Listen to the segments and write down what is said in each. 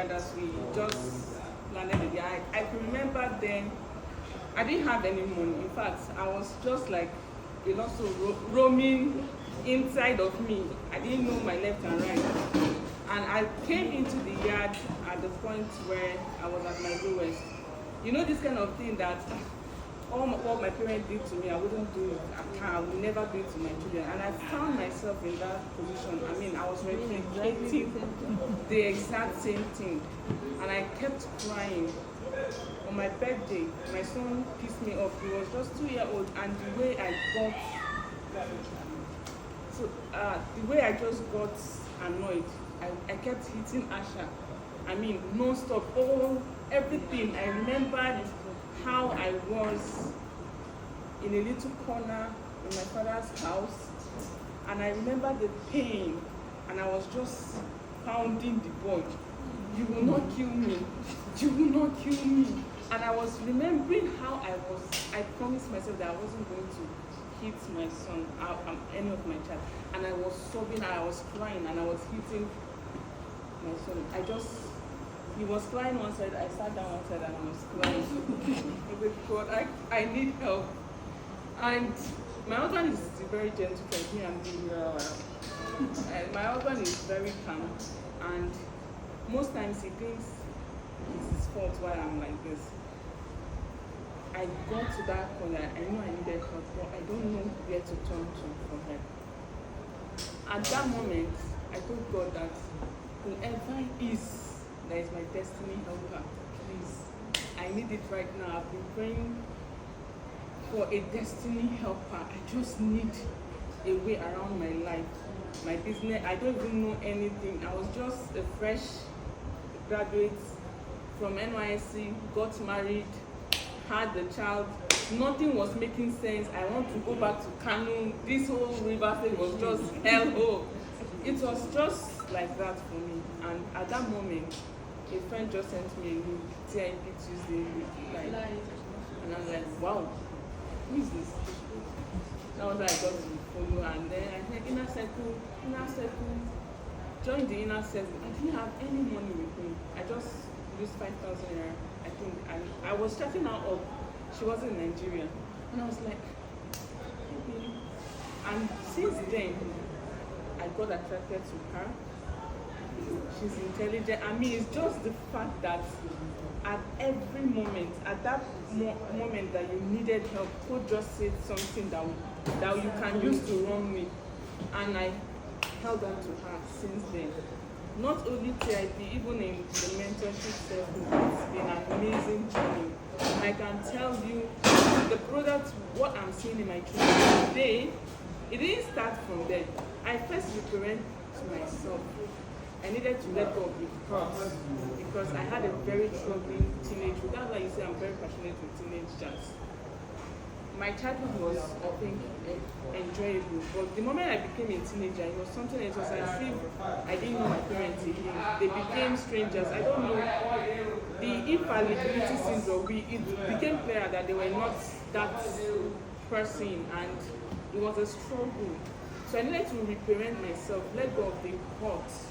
Yarders, we just landed in the I can remember then, I didn't have any money. In fact, I was just like a lot of roaming inside of me. I didn't know my left and right. And I came into the yard at the point where I was at my lowest. You know, this kind of thing that what my parents did to me, I wouldn't do it. I will never do it to my children. And I found myself in that position. I mean, I was replicating the exact same thing. And I kept crying. On my birthday, my son pissed me off. He was just 2 years old, and the way I just got annoyed, I kept hitting Asha. I mean, non-stop, everything. I remembered how I was in a little corner in my father's house, and I remember the pain, and I was just pounding the boy. You will not kill me. You will not kill me. And I was remembering how I promised myself that I wasn't going to hit my son, any of my child. And I was sobbing, I was crying, and I was hitting my son. He was crying one side, I sat down one side, and I was crying. Oh my God, I need help. And my husband is very gentle like me, and my husband is very calm, and most times he thinks it's his fault why I'm like this. I got to that corner, I knew I needed help, but I don't know where to turn to for help. At that moment, I told God that whoever that is my destiny helper, please, I need it right now. I've been praying for a destiny helper. I just need a way around my life, my business. I don't even know anything. I was just a fresh graduate from NYSC, got married, had the child. Nothing was making sense. I want to go back to Kano. This whole river thing was just hellhole. It was just like that for me. And at that moment, a friend just sent me a link, TIP Tuesday, and I'm like, wow, who is this? That was how I got to follow, and then I said, inner circle, join the inner circle. I didn't have any money with me. I just used 5,000 naira, I think, and I was chatting her up. She wasn't in Nigeria, and I was like, okay. And since then, I got attracted to her. She's intelligent. I mean, it's just the fact that at every moment, at that moment that you needed help, could just say something that you can use to run with, and I held on to her since then. Not only TIP, even in the mentorship circle, it's been an amazing journey. I can tell you, the product, what I'm seeing in my children today, it didn't start from there. I first referred to myself. I needed to let go of the cross because I had a very troubling teenagehood. That's why you say I'm very passionate with teenagers. My childhood was, I think, enjoyable, but the moment I became a teenager, it was something else. It was as if I didn't know my parents again. They became strangers. I don't know. The infallibility syndrome, it became clear that they were not that person, and it was a struggle. So I needed to reparent myself, let go of the hurts,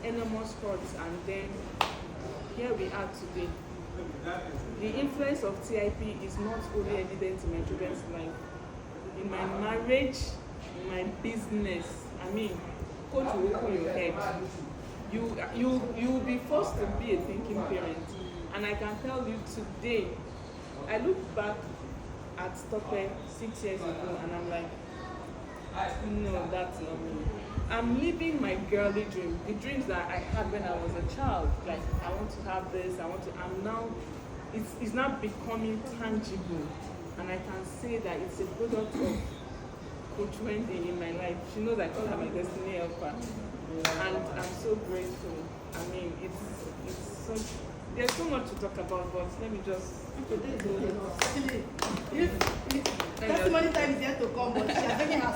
enormous hurts, and then here we are today. The influence of TIP is not only evident in my children's life, in my marriage, in my business. I mean, coach will open your head. You will be forced to be a thinking parent. And I can tell you today, I look back at Tope 6 years ago and I'm like, no, that's not me. I'm living my girly dream, the dreams that I had when I was a child. Like, I want to have this, I'm now, it's not becoming tangible. And I can say that it's a product of Coach Wendy in my life. She knows I call her my destiny helper. And I'm so grateful. I mean, there's so much to talk about, but let me just... Testimony time is yet to come, but she has taken her